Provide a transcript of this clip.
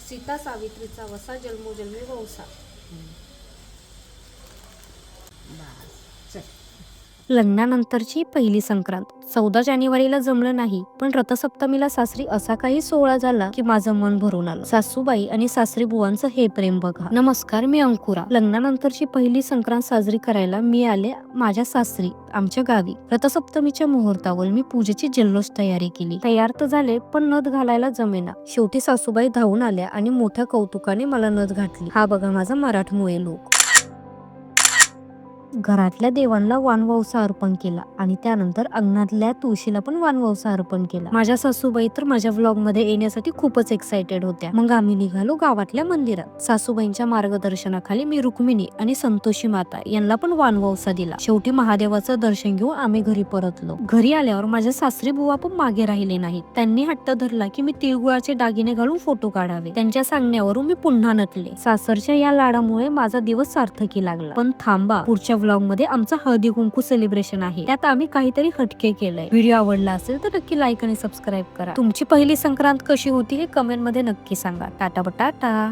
सीता सावित्रीचा वसा जन्मोजन्मी वंसा. लग्नानंतरची पहिली संक्रांत. 14 जानेवारीला जमलं नाही, पण रथसप्तमीला सासरी असा काही सोहळा झाला की माझं मन भरून आलं. सासूबाई आणि सासरी बुवांचं हे प्रेम बघा. नमस्कार, मी अंकुरा. लग्नानंतरची पहिली संक्रांत साजरी करायला मी आले माझ्या सासरी, आमच्या गावी. रथसप्तमीच्या मुहूर्तावर मी पूजेची जल्लोष तयारी केली. तयार तर झाले, पण नथ घालायला जमेना. शेवटी सासूबाई धावून आल्या आणि मोठ्या कौतुकाने मला नथ घातली. हा बघा माझा मराठमोळे लोक. घरातल्या देवांना वाणवसा अर्पण केला आणि त्यानंतर अंगणातल्या तुळशीला पण वाणवसा अर्पण केला. माझ्या सासूबाई तर माझ्या व्लॉग मध्ये येण्यासाठी खूपच एक्साइटेड होत्या. मग आम्ही निघालो गावातल्या मंदिरात. सासूबाईंच्या मार्गदर्शनाखाली मी रुक्मिणी आणि संतोषी माता यांना पण वाणवसा दिला. शेवटी महादेवाचं दर्शन घेऊन आम्ही घरी परतलो. घरी आल्यावर माझ्या सासरी बुवा पण मागे राहिले नाहीत. त्यांनी हट्ट धरला की मी तिळगुळाचे दागिने घालून फोटो काढावे. त्यांच्या सांगण्यावरून मी पुन्हा नटले. सासरच्या या लाडामुळे माझा दिवस सार्थकी लागला. पण थांबा, पुढच्या व्लॉग मध्ये आमचा हळदी कुंकू सेलिब्रेशन आहे. त्यात आम्ही काहीतरी हटके केलंय. व्हिडिओ आवडला असेल तर नक्की लाईक आणि सबस्क्राईब करा. तुमची पहिली संक्रांत कशी होती हे कमेंट मध्ये नक्की सांगा. टाटा बटाटा.